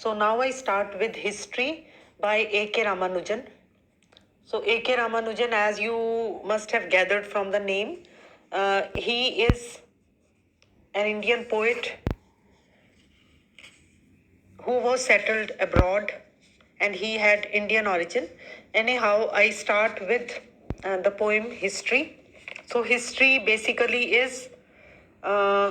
So now I start with history by A.K. Ramanujan. So A.K. Ramanujan, as you must have gathered from the name, he is an Indian poet who was settled abroad and he had Indian origin. Anyhow, I start with the poem History. So, history basically is uh,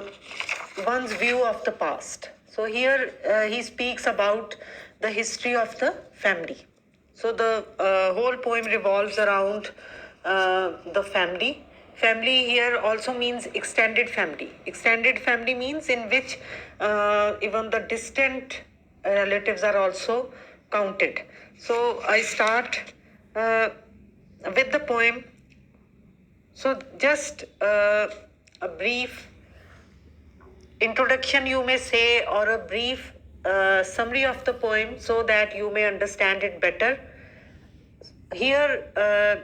one's view of the past. So, here he speaks about the history of the family. So, the whole poem revolves around the family. Family here also means extended family. Extended family means in which even the distant relatives are also counted. So I start with the poem. So just a brief introduction, you may say, or a brief summary of the poem so that you may understand it better. Here,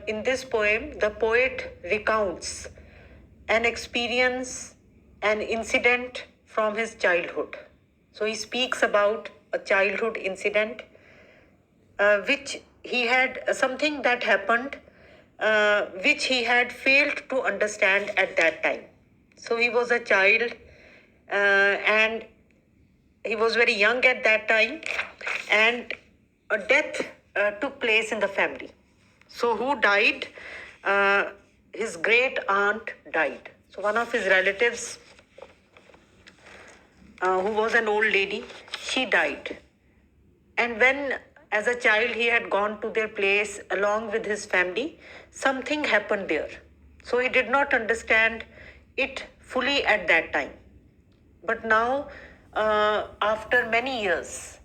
in this poem, the poet recounts an experience, an incident from his childhood. So he speaks about a childhood incident which he had something that happened which he had failed to understand at that time. So he was a child and he was very young at that time, and a death took place in the family. So, who died? His great aunt died. So, one of his relatives, who was an old lady, she died. And when, as a child, he had gone to their place along with his family, something happened there. So, he did not understand it fully at that time. But now, after many years,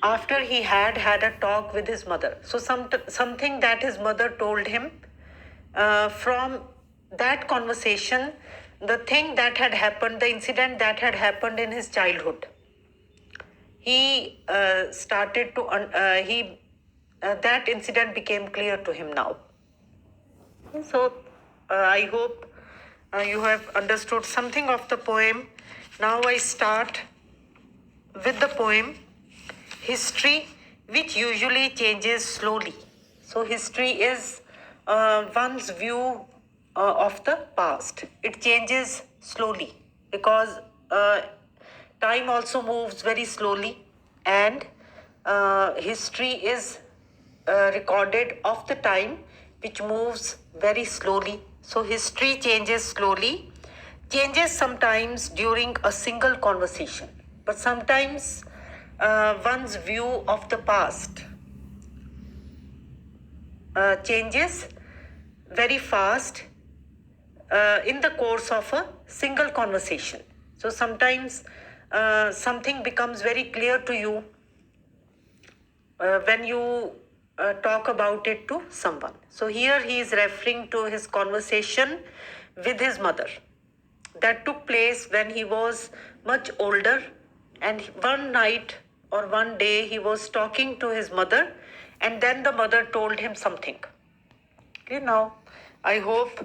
after he had a talk with his mother, so something that his mother told him, from that conversation, the thing that had happened, the incident that had happened in his childhood, he started to he that incident became clear to him now. So I hope you have understood something of the poem. Now I start with the poem History, which usually changes slowly. So, history is one's view of the past. It changes slowly because time also moves very slowly, and history is recorded of the time which moves very slowly. So, history changes slowly, changes sometimes during a single conversation, but sometimes one's view of the past changes very fast in the course of a single conversation. So sometimes something becomes very clear to you when you talk about it to someone. So here he is referring to his conversation with his mother that took place when he was much older, and one night or one day he was talking to his mother, and then the mother told him something. Okay, now I hope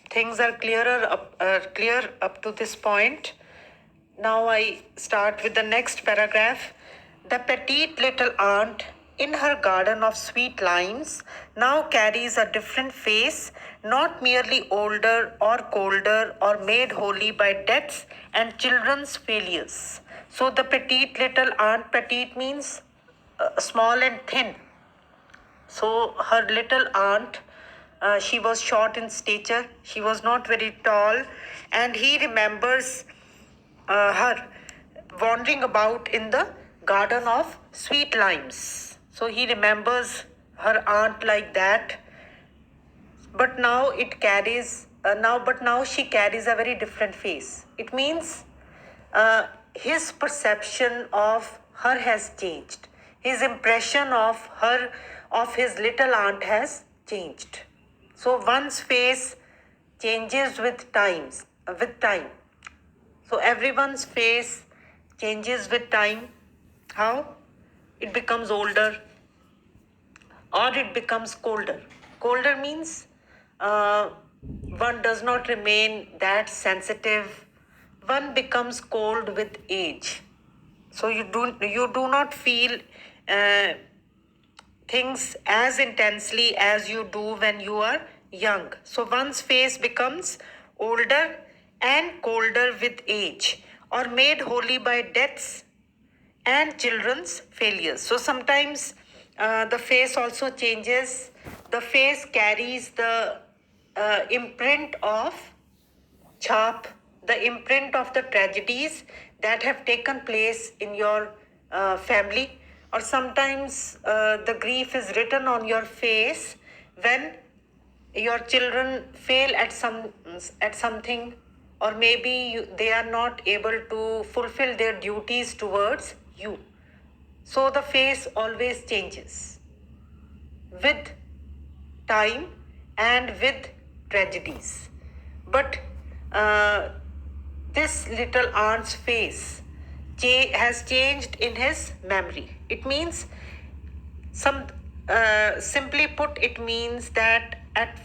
things are clear up to this point. Now I start with the next paragraph. The petite little aunt in her garden of sweet limes now carries a different face, not merely older or colder or made holy by deaths and children's failures. So the petite little aunt, petite means small and thin. So her little aunt, she was short in stature, she was not very tall, and he remembers her wandering about in the garden of sweet limes. So he remembers her aunt like that, but now it carries but now she carries a very different face. It means his perception of her has changed. His impression of her, of his little aunt, has changed. So one's face changes with time. So everyone's face changes with time. How? It becomes older or it becomes colder. Colder means one does not remain that sensitive, one becomes cold with age. So you do not feel uh, things as intensely as you do when you are young. So one's face becomes older and colder with age, or made holy by deaths and children's failures. So sometimes the face also changes. The face carries the imprint of chap, the imprint of the tragedies that have taken place in your family, or sometimes the grief is written on your face when your children fail at something, or maybe they are not able to fulfill their duties towards you. So the face always changes with time and with tragedies. But uh, this little aunt's face has changed in his memory. It means simply put, it means that at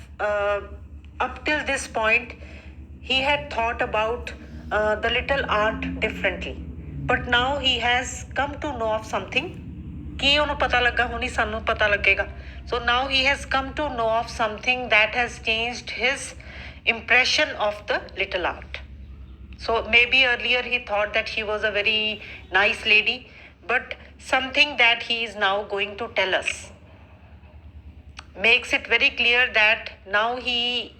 up till this point, he had thought about the little aunt differently. But now he has come to know of something. ਕੀ ਉਹਨੂੰ ਪਤਾ ਲੱਗਾ ਹੁਣੀ ਸਾਨੂੰ ਪਤਾ ਲੱਗੇਗਾ. So now he has come to know of something that has changed his impression of the little aunt. So maybe earlier he thought that she was a very nice lady, but something that he is now going to tell us makes it very clear that now he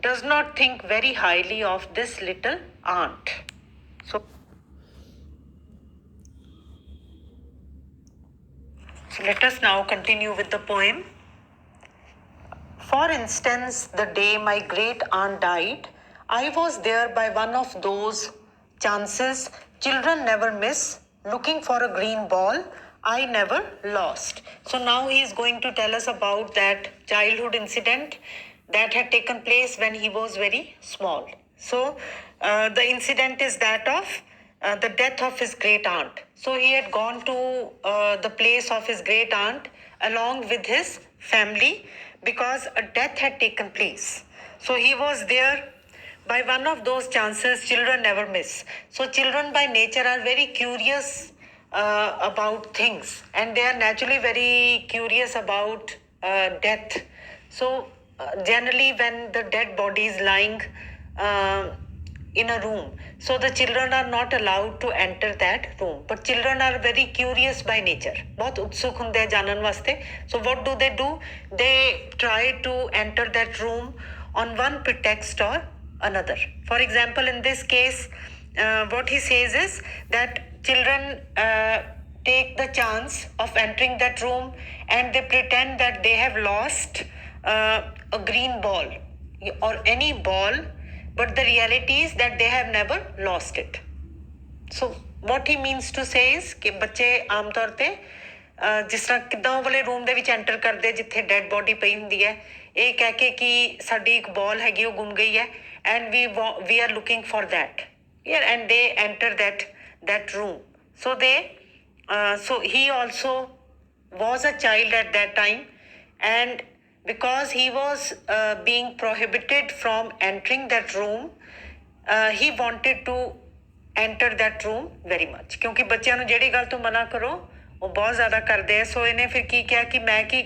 does not think very highly of this little aunt. So let us now continue with the poem. For instance, the day my great aunt died, I was there by one of those chances children never miss, looking for a green ball I never lost. So now he is going to tell us about that childhood incident that had taken place when he was very small. So the incident is that of the death of his great aunt. So he had gone to the place of his great aunt along with his family because a death had taken place. So he was there by one of those chances children never miss. So children by nature are very curious about things, and they are naturally very curious about death. So generally when the dead body is lying in a room, so the children are not allowed to enter that room, but children are very curious by nature, बहुत उत्सुक होते हैं जानने वास्ते. So what do? They try to enter that room on one pretext or another. For example, in this case, what he says is that children take the chance of entering that room and they pretend that they have lost a green ball or any ball, but the reality is that they have never lost it. So what he means to say is कि बच्चे आमतौर पे जिस तरह किद्दां ਉਹ ਵਾਲੇ room ਦੇ ਵਿੱਚ ਐਂਟਰ ਕਰਦੇ ਜਿੱਥੇ ਡੈਡ ਬੋਡੀ ਪਈ ਹੁੰਦੀ ਹੈ, ਇਹ ਕਹਿ ਕੇ ਕਿ ਸਾਡੀ ਇੱਕ ਬਾਲ ਹੈਗੀ ਉਹ ਗੁੰਮ ਗਈ ਹੈ and we are looking for that. Yeah, and they enter that room. So so he also was a child at that time, and because he was being prohibited from entering that room, he wanted to enter that room very much. क्योंकि बच्चों ਨੂੰ ਜਿਹੜੀ ਗੱਲ ਤੋਂ ਮਨਾ ਕਰੋ ਉਹ ਬਹੁਤ ਜ਼ਿਆਦਾ ਕਰਦੇ ਆ. ਸੋ ਇਹਨੇ ਫਿਰ ਕੀ ਕਿਹਾ ਕਿ ਮੈਂ ਕੀ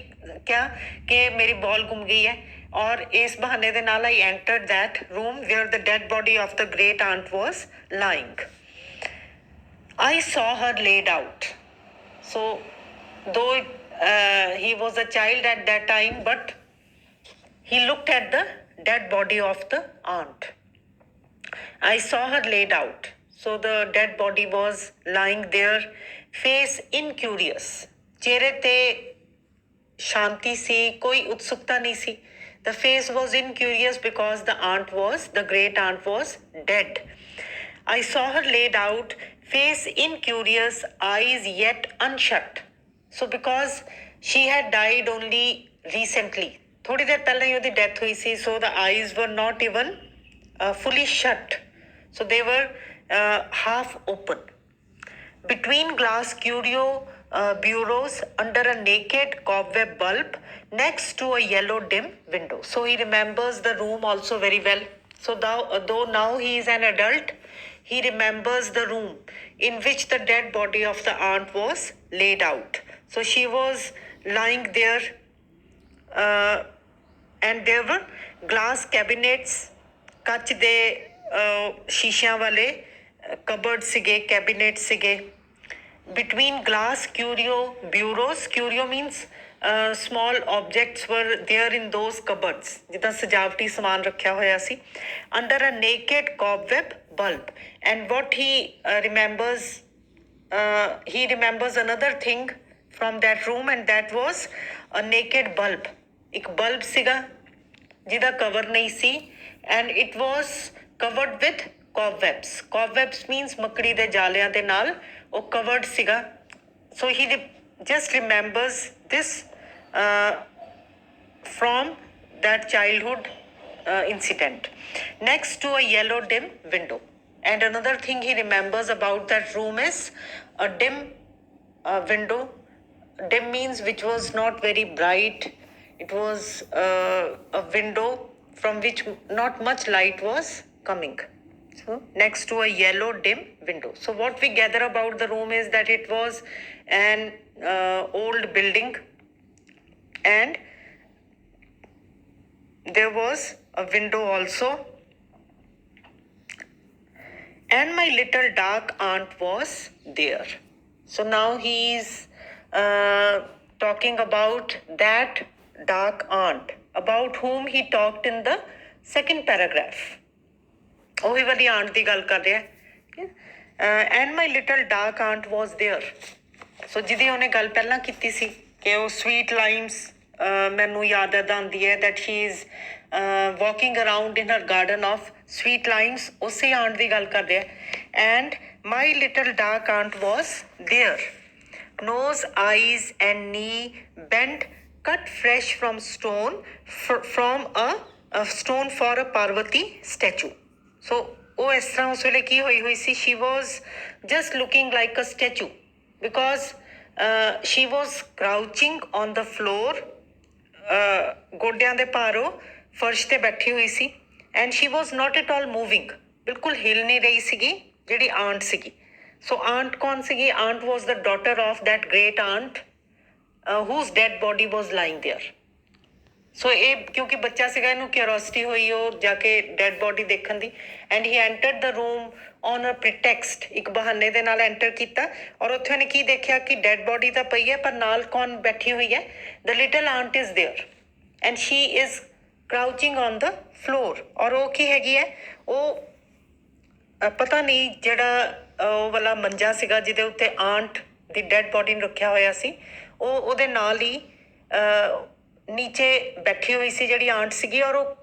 ਕਿਹਾ ਕਿ ਮੇਰੀ ਬਾਲ ਗੁੰਮ ਗਈ ਹੈ, ਔਰ ਇਸ ਬਹਾਨੇ ਦੇ ਨਾਲ I entered that room where the dead body of the great aunt was lying. I saw her laid out. So though he was a child at that time, but he looked at the dead body of the aunt. I saw her laid out. So the dead body was lying there, face incurious. चेहरे ते शांति सी, कोई उत्सुकता नहीं सी. The face was incurious because the great aunt was dead. I saw her laid out, face incurious, eyes yet unshut. So because she had died only recently, थोड़ी देर पहले ही उसकी death हुई सी, so the eyes were not even fully shut. So they were half open. Between glass curio bureaus under a naked cobweb bulb next to a yellow dim window. So he remembers the room also very well. So though now he is an adult, he remembers the room in which the dead body of the aunt was laid out. So she was lying there, uh, and there were glass cabinets, ਕੱਚ ਦੇ ਸ਼ੀਸ਼ਿਆਂ ਵਾਲੇ cupboard ਸੀਗੇ, cabinet ਸੀਗੇ. Between glass curio bureaus, curio means small objects were there in those cupboards, ਜਿੱਦਾਂ ਸਜਾਵਟੀ ਸਮਾਨ ਰੱਖਿਆ ਹੋਇਆ ਸੀ, under a naked cobweb bulb. And what he remembers another thing from that room, and that was a naked bulb. ਇੱਕ bulb ਸੀਗਾ ਜਿਹਦਾ cover ਨਹੀਂ ਸੀ, and it was covered with cobwebs. Cobwebs means ਮੱਕੜੀ ਦੇ ਜਾਲਿਆਂ ਦੇ ਨਾਲ ਉਹ covered ਸੀਗਾ. So he just remembers this from that childhood incident. Next to a yellow dim window. And another thing he remembers about that room is a dim window. Dim means which was not very bright. It was a window from which not much light was coming. So next to a yellow dim window. So what we gather about the room is that it was an old building, and there was a window also. And my little dark aunt was there. So now he is talking about that dark aunt about whom he talked in the second paragraph. ਉਹੀ ਵਾਲੀ aunt ਦੀ ਗੱਲ ਕਰ ਰਿਹਾ ਹੈ. And my little dark aunt was there. So ਜਿਹਦੀ ਉਹਨੇ ਗੱਲ ਪਹਿਲਾਂ ਕੀਤੀ ਸੀ ਕਿ ਉਹ ਸਵੀਟ ਲਾਈਮਸ ਮੈਨੂੰ ਯਾਦ ਆਉਂਦੀ ਹੈ that she is walking around in her garden of sweet limes. ਉਸੇ ਆਂਟ ਦੀ ਗੱਲ ਕਰ ਰਿਹਾ ਹੈ. and my little dark aunt was there. Nose, eyes and knee bent, cut fresh from stone, from a stone for a Parvati statue. So ਉਹ ਇਸ ਤਰ੍ਹਾਂ ਉਸ ਵੇਲੇ ਕੀ ਹੋਈ ਹੋਈ ਸੀ, she was just looking like a statue because she was crouching on the floor. ਗੋਡਿਆਂ ਦੇ ਭਾਰੋਂ ਫਰਸ਼ ਤੇ ਬੈਠੀ ਹੋਈ ਸੀ, and she was not at all moving. ਬਿਲਕੁਲ ਹਿਲ ਨਹੀਂ ਰਹੀ ਸੀਗੀ ਜਿਹੜੀ ਆਂਟ ਸੀਗੀ. ਸੋ ਆਂਟ ਕੌਣ ਸੀਗੀ? Aunt was the daughter of that great aunt whose dead body was lying there. ਸੋ ਇਹ ਕਿਉਂਕਿ ਬੱਚਾ ਸੀਗਾ, ਇਹਨੂੰ ਕਿਉਰੋਸਿਟੀ ਹੋਈ ਉਹ ਜਾ ਕੇ ਡੈਡ ਬੋਡੀ ਦੇਖਣ ਦੀ, and he entered the room on a pretext. ਇੱਕ ਬਹਾਨੇ ਦੇ ਨਾਲ ਐਂਟਰ ਕੀਤਾ, ਔਰ ਉੱਥੇ ਉਹਨੇ ਕੀ ਦੇਖਿਆ ਕਿ ਡੈਡ ਬੋਡੀ ਤਾਂ ਪਈ ਹੈ, ਪਰ ਨਾਲ ਕੌਣ ਬੈਠੀ ਹੋਈ ਹੈ? The little aunt is there and she is crouching on the floor. ਔਰ ਉਹ ਕੀ ਹੈਗੀ ਹੈ? ਉਹ ਪਤਾ ਨਹੀਂ ਜਿਹੜਾ ਉਹ ਵਾਲਾ ਮੰਜਾ ਸੀਗਾ ਜਿਹਦੇ ਉੱਤੇ ਆਂਟ ਦੀ ਡੈਡ ਬੋਡੀ ਨੂੰ ਰੱਖਿਆ ਹੋਇਆ ਸੀ, ਉਹ ਉਹਦੇ ਨਾਲ ਹੀ ਨੀਚੇ ਬੈਠੀ ਹੋਈ ਸੀ ਜਿਹੜੀ ਆਂਟ ਸੀਗੀ, ਔਰ ਉਹ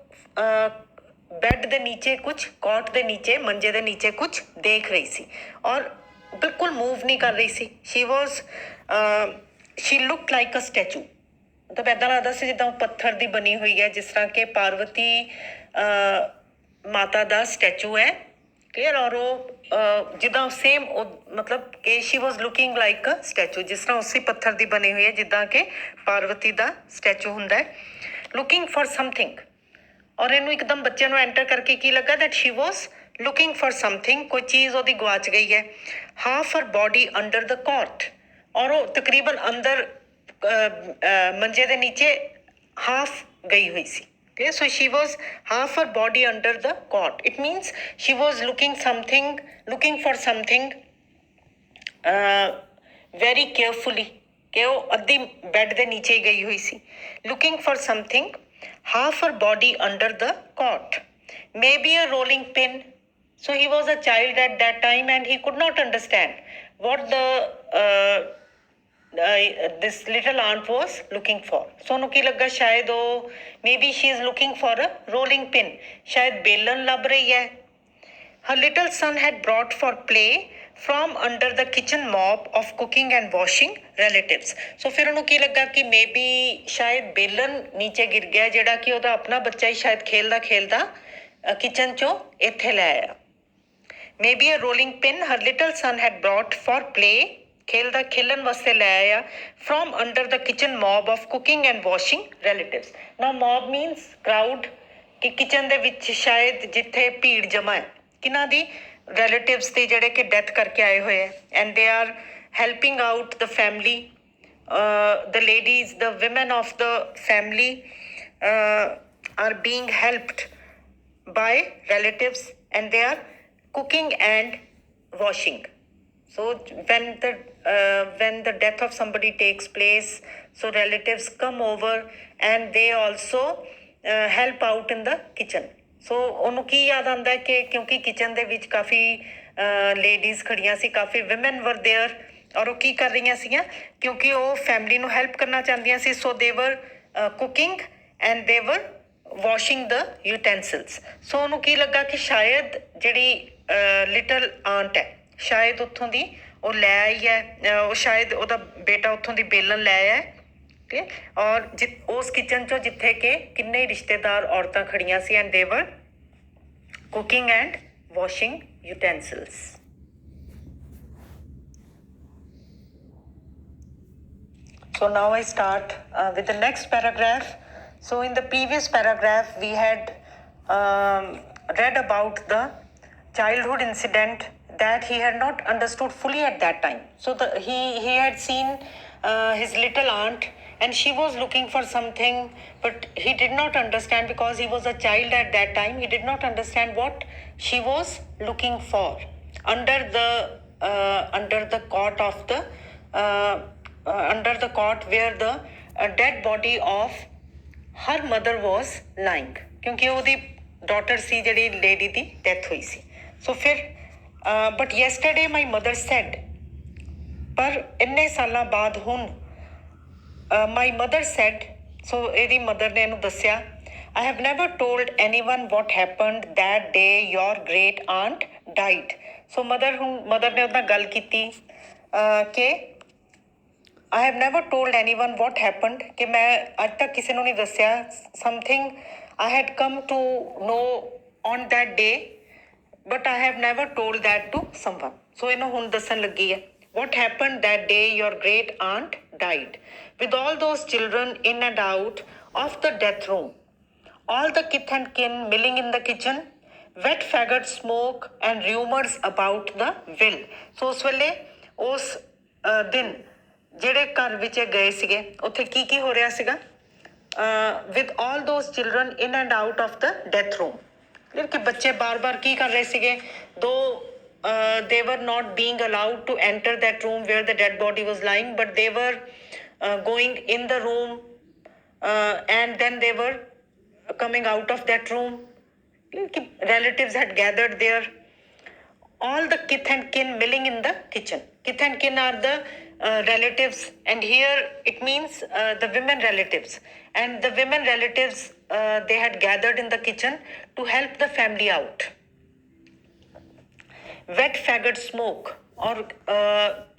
ਬੈੱਡ ਦੇ ਨੀਚੇ ਕੁਛ, ਕੋਟ ਦੇ ਨੀਚੇ, ਮੰਜੇ ਦੇ ਨੀਚੇ ਕੁਛ ਦੇਖ ਰਹੀ ਸੀ, ਔਰ ਬਿਲਕੁਲ ਮੂਵ ਨਹੀਂ ਕਰ ਰਹੀ ਸੀ. She look like a statue. ਮਤਲਬ ਇੱਦਾਂ ਲੱਗਦਾ ਸੀ ਜਿੱਦਾਂ ਉਹ ਪੱਥਰ ਦੀ ਬਣੀ ਹੋਈ ਹੈ, ਜਿਸ ਤਰ੍ਹਾਂ ਕਿ ਪਾਰਵਤੀ ਮਾਤਾ ਦਾ ਸਟੈਚੂ ਹੈ, ਕਲੀਅਰ. ਔਰ ਉਹ ਜਿੱਦਾਂ ਸੇਮ ਉਹ ਮਤਲਬ ਕਿ ਸ਼ੀ ਵਾਜ਼ ਲੁਕਿੰਗ ਲਾਈਕ ਅ ਸਟੈਚੂ, ਜਿਸ ਤਰ੍ਹਾਂ ਉਸੇ ਪੱਥਰ ਦੀ ਬਣੀ ਹੋਈ ਹੈ ਜਿੱਦਾਂ ਕਿ ਪਾਰਵਤੀ ਦਾ ਸਟੈਚੂ ਹੁੰਦਾ ਹੈ. Looking for something. ਔਰ ਇਹਨੂੰ ਇੱਕਦਮ ਬੱਚਿਆਂ ਨੂੰ ਐਂਟਰ ਕਰਕੇ ਕੀ ਲੱਗਾ that she was looking for something. ਕੋਈ ਚੀਜ਼ ਉਹਦੀ ਗਵਾਚ ਗਈ ਹੈ. half her body under the cot. ਔਰ ਉਹ ਤਕਰੀਬਨ ਅੰਦਰ ਮੰਜੇ ਦੇ ਨੀਚੇ ਹਾਫ ਗਈ ਹੋਈ ਸੀ. Okay, so she was half her body under the cot. It means she was looking for something very carefully. ਕਿ ਉਹ ਅੱਧੀ ਬੈੱਡ ਦੇ ਨੀਚੇ ਹੀ ਗਈ ਹੋਈ ਸੀ. Looking for something, half her body under the cot. Maybe a rolling pin. So he was a child at that time and he could not understand what this little aunt was looking for. So ਉਹਨੂੰ ਕੀ ਲੱਗਾ ਸ਼ਾਇਦ ਉਹ maybe she is looking for a rolling pin. ਸ਼ਾਇਦ ਬੇਲਨ ਲੱਭ ਰਹੀ ਹੈ. Her little son had brought for play from under the kitchen mob of cooking and washing relatives. So ਫਿਰ ਉਹਨੂੰ ਕੀ ਲੱਗਾ ਕਿ maybe ਸ਼ਾਇਦ ਬੇਲਨ ਨੀਚੇ ਗਿਰ ਗਿਆ, ਜਿਹੜਾ ਕਿ ਉਹਦਾ ਆਪਣਾ ਬੱਚਾ ਹੀ ਸ਼ਾਇਦ ਖੇਲਦਾ ਕਿਚਨ ਚੋਂ ਇੱਥੇ ਲੈ ਆਇਆ. Maybe a rolling pin her little son had brought for play. ਖੇਲਣ ਵਾਸਤੇ ਲੈ ਆਇਆ from under the kitchen mob of cooking and washing relatives. Now mob means crowd, ਕਿ ਕਿਚਨ ਦੇ ਵਿੱਚ ਸ਼ਾਇਦ ਜਿੱਥੇ ਭੀੜ ਜਮਾ ਹੈ ਕਿਹਨਾਂ ਦੀ ਰਿਲੇਟਿਵਸ ਦੀ ਜਿਹੜੇ ਕਿ ਡੈਥ ਕਰਕੇ ਆਏ ਹੋਏ ਹੈ and they are helping out the family the ladies, the women of the family are being helped by relatives and they are cooking and washing. So when the death of somebody takes place, so relatives come over and they also help out in the kitchen. ਸੋ ਉਹਨੂੰ ਕੀ ਯਾਦ ਆਉਂਦਾ ਕਿ ਕਿਉਂਕਿ kitchen ਦੇ ਵਿੱਚ ਕਾਫੀ ladies ਖੜੀਆਂ ਸੀ ਕਾਫੀ women ਵਰ there ਔਰ ਉਹ ਕੀ ਕਰ ਰਹੀਆਂ ਸੀਗੀਆਂ ਕਿਉਂਕਿ ਉਹ ਫੈਮਿਲੀ ਨੂੰ ਹੈਲਪ ਕਰਨਾ ਚਾਹੁੰਦੀਆਂ ਸੀ ਸੋ ਦੇਵਰ cooking and ਦੇਵਰ washing the utensils ਸੋ ਉਹਨੂੰ ਕੀ ਲੱਗਾ ਕਿ ਸ਼ਾਇਦ ਜਿਹੜੀ ਲਿਟਲ ਆਂਟ ਹੈ ਸ਼ਾਇਦ ਉੱਥੋਂ ਦੀ ਉਹ ਲੈ ਆਈ ਹੈ ਉਹ ਸ਼ਾਇਦ ਉਹਦਾ ਬੇਟਾ ਉੱਥੋਂ ਦੀ ਬੇਲਣ ਲੈ ਆਇਆ ਹੈ ਔਰ ਉਸ ਕਿਚਨ ਚੋਂ ਜਿੱਥੇ ਕਿ ਕਿੰਨੇ ਰਿਸ਼ਤੇਦਾਰ ਔਰਤਾਂ ਖੜੀਆਂ ਸੀ and they were cooking and washing utensils So now I start with the next paragraph. So in the previous paragraph, we had read about the childhood incident that he had not understood fully at that time. So he had seen his little aunt and she was looking for something, but he did not understand because he was a child at that time. He did not understand what she was looking for under the cot of the under the cot where the dead body of her mother was lying ਕਿਉਂਕਿ ਉਹਦੀ daughter ਸੀ ਜਿਹੜੀ lady ਦੀ death ਹੋਈ ਸੀ so ਫਿਰ but yesterday my mother said ਪਰ ਇੰਨੇ ਸਾਲਾਂ ਬਾਅਦ ਹੁਣ ਮਾਈ ਮਦਰ ਸੈਡ ਸੋ ਇਹਦੀ ਮਦਰ ਨੇ ਇਹਨੂੰ ਦੱਸਿਆ I have never told anyone what happened that day your great aunt died. So mother ਨੇ ਉਹਦੇ ਨਾਲ ਗੱਲ ਕੀਤੀ ਕਿ I have never told anyone what happened ਕਿ ਮੈਂ ਅੱਜ ਤੱਕ ਕਿਸੇ ਨੂੰ ਨਹੀਂ ਦੱਸਿਆ something I had come to know on that day but I have never told that to someone. So ਇਹਨੂੰ ਹੁਣ ਦੱਸਣ ਲੱਗੀ ਹੈ what happened that day your great aunt died with all those children in and out of the death room all the kith and kin milling in the kitchen wet faggot smoke and rumors about the will. So ਉਸ ਵੇਲੇ ਉਸ ਦਿਨ ਜਿਹੜੇ ਘਰ ਵਿੱਚ ਗਏ ਸੀਗੇ ਉੱਥੇ ਕੀ ਕੀ ਹੋ ਰਿਹਾ ਸੀਗਾ with all those children in and out of the death room ਕਿ ਬੱਚੇ ਬਾਰ-ਬਾਰ ਕੀ ਕਰ ਰਹੇ ਸੀਗੇ ਦੋ they were not being allowed to enter that room where the dead body was lying but they were going in the room and then they were coming out of that room relatives had gathered there all the kith and kin milling in the kitchen. Kith and kin are the relatives and here it means the women relatives and the women relatives they had gathered in the kitchen to help the family out. Wet faggot smoke और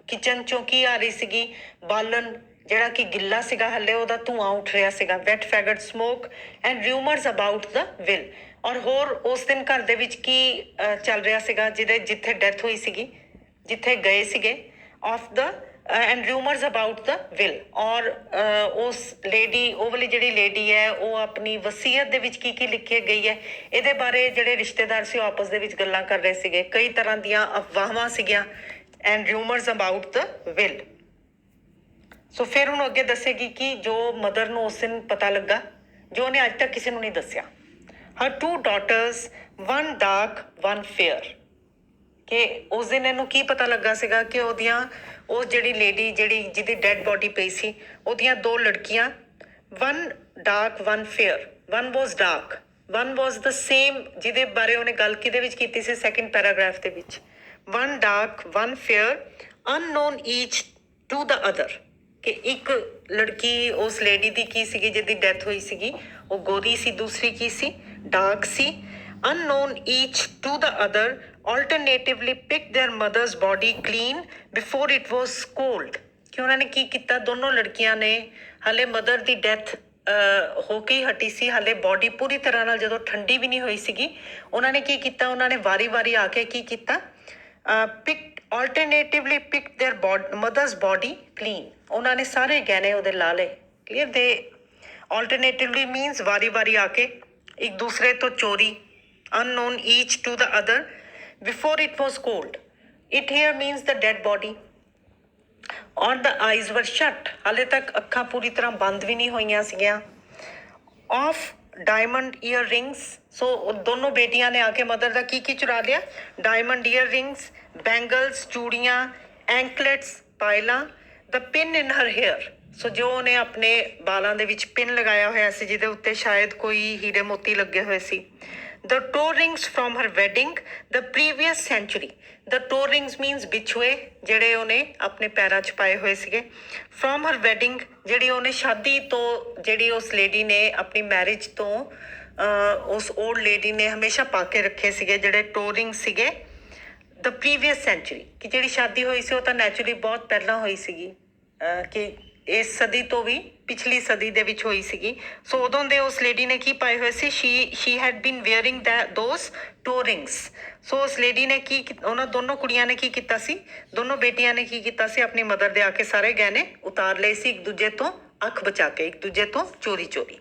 kitchen ਚੋਂ ਕੀ ਆ ਰਹੀ ਸੀਗੀ ਬਾਲਣ ਜਿਹੜਾ ਕਿ ਗਿੱਲਾ ਸੀਗਾ ਹਲੇ ਉਹਦਾ ਧੂਆਂ ਉੱਠ ਰਿਹਾ ਸੀਗਾ wet faggot smoke and rumors about the will ਔਰ ਹੋਰ ਉਸ ਦਿਨ ਘਰ ਦੇ ਵਿੱਚ ਕੀ ਚੱਲ ਰਿਹਾ ਸੀਗਾ ਜਿੱਥੇ ਡੈਥ ਹੋਈ ਸੀਗੀ ਜਿੱਥੇ ਗਏ ਸੀਗੇ of the and rumors about the will ਔਰ ਉਸ ਲੇਡੀ ਉਹ ਵਾਲੀ ਜਿਹੜੀ ਲੇਡੀ ਹੈ ਉਹ ਆਪਣੀ ਵਸੀਅਤ ਦੇ ਵਿੱਚ ਕੀ ਲਿਖ ਕੇ ਗਈ ਹੈ ਇਹਦੇ ਬਾਰੇ ਜਿਹੜੇ ਰਿਸ਼ਤੇਦਾਰ ਸੀ ਉਹ ਆਪਸ ਦੇ ਵਿੱਚ ਗੱਲਾਂ ਕਰ ਰਹੇ ਸੀਗੇ ਕਈ ਤਰ੍ਹਾਂ ਦੀਆਂ ਅਫਵਾਹਾਂ ਸੀਗੀਆਂ and rumors about the will. ਸੋ ਫਿਰ ਉਹਨੂੰ ਅੱਗੇ ਦੱਸੇਗੀ ਕਿ ਜੋ ਮਦਰ ਨੂੰ ਉਸ ਦਿਨ ਪਤਾ ਲੱਗਾ ਜੋ ਉਹਨੇ ਅੱਜ ਤੱਕ ਕਿਸੇ ਨੂੰ ਨਹੀਂ ਦੱਸਿਆ her two daughters one dark one fair ਕਿ ਉਸ ਦਿਨ ਇਹਨੂੰ ਕੀ ਪਤਾ ਲੱਗਾ ਸੀਗਾ ਕਿ ਉਹਦੀਆਂ ਉਹ ਜਿਹੜੀ ਲੇਡੀ ਜਿਹਦੀ ਡੈਡ ਬੋਡੀ ਪਈ ਸੀ ਉਹਦੀਆਂ ਦੋ ਲੜਕੀਆਂ one dark one fair one was dark one was the same ਜਿਹਦੇ ਬਾਰੇ ਉਹਨੇ ਗੱਲ ਕਿਹਦੇ ਵਿੱਚ ਕੀਤੀ ਸੀ ਸੈਕਿੰਡ ਪੈਰਾਗ੍ਰਾਫ ਦੇ ਵਿੱਚ one dark one fair unknown each to the other ਕਿ ਇੱਕ ਲੜਕੀ ਉਸ ਲੇਡੀ ਦੀ ਕੀ ਸੀਗੀ ਜਿਹਦੀ ਡੈਥ ਹੋਈ ਸੀਗੀ ਉਹ ਗੋਰੀ ਸੀ ਦੂਸਰੀ ਕੀ ਸੀ ਡਾਰਕ ਸੀ unknown each to the other alternatively picked their mother's body clean before it was cold ਕਿ ਉਹਨਾਂ ਨੇ ਕੀ ਕੀਤਾ ਦੋਨੋਂ ਲੜਕੀਆਂ ਨੇ ਹਾਲੇ ਮਦਰ ਦੀ ਡੈਥ ਹੋ ਕੇ ਹੀ ਹਟੀ ਸੀ ਹਾਲੇ ਬੋਡੀ ਪੂਰੀ ਤਰ੍ਹਾਂ ਨਾਲ ਜਦੋਂ ਠੰਡੀ ਵੀ ਨਹੀਂ ਹੋਈ ਸੀਗੀ ਉਹਨਾਂ ਨੇ ਕੀ ਕੀਤਾ ਉਹਨਾਂ ਨੇ ਵਾਰੀ ਆ ਕੇ ਕੀ ਕੀਤਾ alternatively picked their mother's body clean ਉਹਨਾਂ ਨੇ ਸਾਰੇ ਗਹਿਣੇ ਉਹਦੇ ਲਾ ਲਏ clear they alternatively means ਵਾਰੀ ਆ ਕੇ एक दूसरे तो चोरी, unknown each to the other before it was cold. It here means the dead body. और the eyes were shut. ਹਾਲੇ ਤੱਕ ਅੱਖਾਂ ਪੂਰੀ ਤਰ੍ਹਾਂ ਬੰਦ ਵੀ ਨਹੀਂ ਹੋਈਆਂ ਸੀਗੀਆਂ. Of diamond earrings. So ਦੋਨੋਂ ਬੇਟੀਆਂ ਨੇ ਆ ਕੇ ਮਦਰ ਦਾ ਕੀ ਕੀ ਚੁਰਾ ਲਿਆ? Diamond earrings, bangles, ਚੂੜੀਆਂ, anklets, ਪਾਇਲਾਂ, the pin in her hair. ਸੋ ਜੋ ਉਹਨੇ ਆਪਣੇ ਬਾਲਾਂ ਦੇ ਵਿੱਚ ਪਿਨ ਲਗਾਇਆ ਹੋਇਆ ਸੀ ਜਿਹਦੇ ਉੱਤੇ ਸ਼ਾਇਦ ਕੋਈ ਹੀਰੇ ਮੋਤੀ ਲੱਗੇ ਹੋਏ ਸੀ. The toe rings from her wedding the previous century. The toe rings means ਬਿਛੂਏ ਜਿਹੜੇ ਉਹਨੇ ਆਪਣੇ ਪੈਰਾਂ 'ਚ ਪਾਏ ਹੋਏ ਸੀਗੇ. From her wedding ਜਿਹੜੀ ਉਹਨੇ ਸ਼ਾਦੀ ਤੋਂ ਜਿਹੜੀ ਉਸ ਲੇਡੀ ਨੇ ਆਪਣੀ ਮੈਰਿਜ ਤੋਂ ਉਸ ਓਲਡ ਲੇਡੀ ਨੇ ਹਮੇਸ਼ਾ ਪਾ ਕੇ ਰੱਖੇ ਸੀਗੇ ਜਿਹੜੇ toe rings ਸੀਗੇ. The previous century ਕਿ ਜਿਹੜੀ ਸ਼ਾਦੀ ਹੋਈ ਸੀ ਉਹ ਤਾਂ ਨੈਚੁਰਲੀ ਬਹੁਤ ਪਹਿਲਾਂ ਹੋਈ ਸੀਗੀ ਕਿ ਇਸ ਸਦੀ ਤੋਂ ਵੀ ਪਿਛਲੀ ਸਦੀ ਦੇ ਵਿੱਚ ਹੋਈ ਸੀਗੀ. ਸੋ ਉਦੋਂ ਦੇ ਉਸ ਲੇਡੀ ਨੇ ਕੀ ਪਾਏ ਹੋਏ ਸੀ? She had been wearing those two rings. So ਉਸ ਲੇਡੀ ਨੇ ਕੀ ਉਹਨਾਂ ਦੋਨੋਂ ਕੁੜੀਆਂ ਨੇ ਕੀ ਕੀਤਾ ਸੀ? ਦੋਨੋਂ ਬੇਟੀਆਂ ਨੇ ਕੀ ਕੀਤਾ ਸੀ? ਆਪਣੀ ਮਦਰ ਦੇ ਆ ਕੇ ਸਾਰੇ ਗਹਿਣੇ ਉਤਾਰ ਲਏ ਸੀ ਇੱਕ ਦੂਜੇ ਤੋਂ ਅੱਖ ਬਚਾ ਕੇ, ਇੱਕ ਦੂਜੇ ਤੋਂ ਚੋਰੀ ਚੋਰੀ.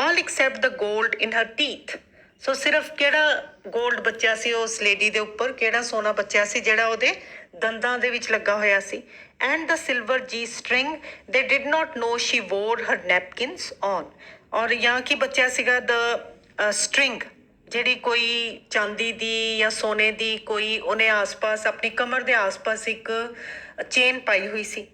All except the gold in her teeth. ਸੋ ਸਿਰਫ ਕਿਹੜਾ ਗੋਲਡ ਬਚਿਆ ਸੀ ਉਸ ਲੇਡੀ ਦੇ ਉੱਪਰ? ਕਿਹੜਾ ਸੋਨਾ ਬਚਿਆ ਸੀ ਜਿਹੜਾ ਉਹਦੇ ਦੰਦਾਂ ਦੇ ਵਿੱਚ ਲੱਗਾ ਹੋਇਆ ਸੀ? And the silver G string. They did not know she wore her napkins on. ਔਰ ਜਾਂ ਕੀ ਬਚਿਆ ਸੀਗਾ? the string ਜਿਹੜੀ ਕੋਈ ਚਾਂਦੀ ਦੀ ਜਾਂ ਸੋਨੇ ਦੀ ਕੋਈ ਉਹਨੇ ਆਸ-ਪਾਸ ਆਪਣੀ ਕਮਰ ਦੇ ਆਸ-ਪਾਸ ਇੱਕ ਚੇਨ ਪਾਈ ਹੋਈ ਸੀ.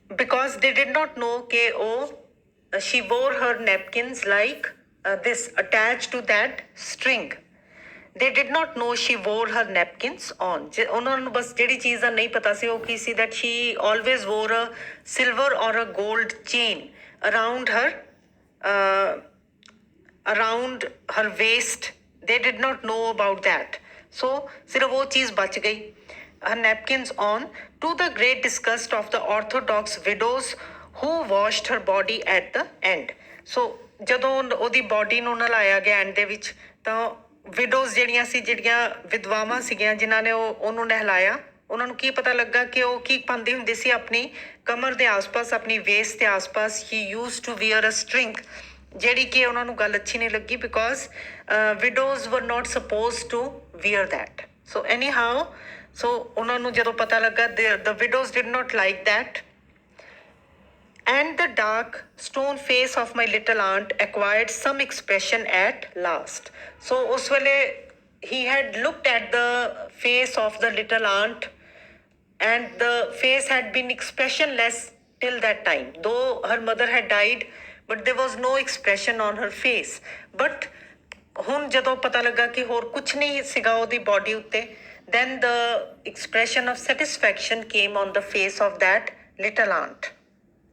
Because they did not know ਕਿ ਉਹ she wore her napkins like this attached to that string. They did not know she wore her napkins on. ਉਹਨਾਂ ਨੂੰ ਬਸ ਜਿਹੜੀ ਚੀਜ਼ ਦਾ ਨਹੀਂ ਪਤਾ ਸੀ ਉਹ ਕੀ ਸੀ? that she always wore a silver or a gold chain around her waist. They did not know about that. So ਸਿਰਫ ਉਹ ਚੀਜ਼ ਬਚ ਗਈ. Her napkins on, to the great disgust of the orthodox widows who washed her body at the end. So ਜਦੋਂ ਉਹਦੀ body ਨੂੰ ਨਲਾਇਆ ਗਿਆ and ਦੇ ਵਿੱਚ ਤਾਂ ਵਿਡੋਜ਼ ਜਿਹੜੀਆਂ ਸੀ, ਜਿਹੜੀਆਂ ਵਿਧਵਾਵਾਂ ਸੀਗੀਆਂ ਜਿਨ੍ਹਾਂ ਨੇ ਉਹਨੂੰ ਨਹਿਲਾਇਆ, ਉਹਨਾਂ ਨੂੰ ਕੀ ਪਤਾ ਲੱਗਾ ਕਿ ਉਹ ਕੀ ਪਾਉਂਦੀ ਹੁੰਦੀ ਸੀ ਆਪਣੀ ਕਮਰ ਦੇ ਆਸ-ਪਾਸ, ਆਪਣੀ ਵੇਸਟ ਦੇ ਆਸ-ਪਾਸ. He used to wear a string, ਜਿਹੜੀ ਕਿ ਉਹਨਾਂ ਨੂੰ ਗੱਲ ਅੱਛੀ ਨਹੀਂ ਲੱਗੀ ਬਿਕੋਜ਼ ਵਿਡੋਜ਼ ਵਰ ਨਾਟ ਸਪੋਜ਼ ਟੂ ਵੀਅਰ ਦੈਟ. ਸੋ ਐਨੀ ਹਾਓ, ਸੋ ਉਹਨਾਂ ਨੂੰ ਜਦੋਂ ਪਤਾ ਲੱਗਾ the widows did not like that. And the dark stone face of my little aunt acquired some expression at last. So ਉਸ ਵੇਲੇ he had looked at the face of the little aunt and the face had been expressionless till that time. Though her mother had died, but there was no expression on her face. But ਹੁਣ ਜਦੋਂ ਪਤਾ ਲੱਗਾ ਕਿ ਹੋਰ ਕੁਛ ਨਹੀਂ ਸੀਗਾ ਉਹਦੀ ਬੋਡੀ ਉੱਤੇ, then the expression of satisfaction came on the face of that little aunt.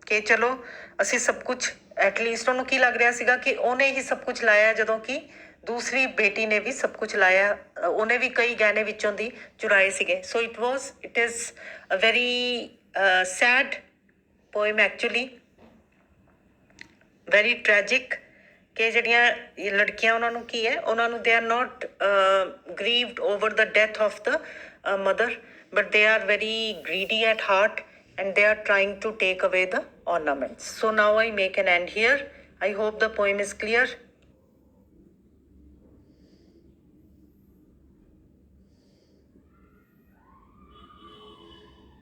ਕਿ ਚਲੋ ਅਸੀਂ ਸਭ ਕੁਛ ਐਟਲੀਸਟ ਉਹਨੂੰ ਕੀ ਲੱਗ ਰਿਹਾ ਸੀਗਾ ਕਿ ਉਹਨੇ ਹੀ ਸਭ ਕੁਛ ਲਾਇਆ, ਜਦੋਂ ਕਿ ਦੂਸਰੀ ਬੇਟੀ ਨੇ ਵੀ ਸਭ ਕੁਛ ਲਾਇਆ, ਉਹਨੇ ਵੀ ਕਈ ਗਹਿਣੇ ਵਿੱਚੋਂ ਦੀ ਚੁਰਾਏ ਸੀਗੇ. So it is a very sad poem actually, very tragic ਕਿ ਜਿਹੜੀਆਂ ਲੜਕੀਆਂ ਉਹਨਾਂ ਨੂੰ ਕੀ ਹੈ, ਉਹਨਾਂ ਨੂੰ they are not grieved over the death of the mother, but they are very greedy at heart and they are trying to take away the ornaments. So now I make an end here. I hope the poem is clear.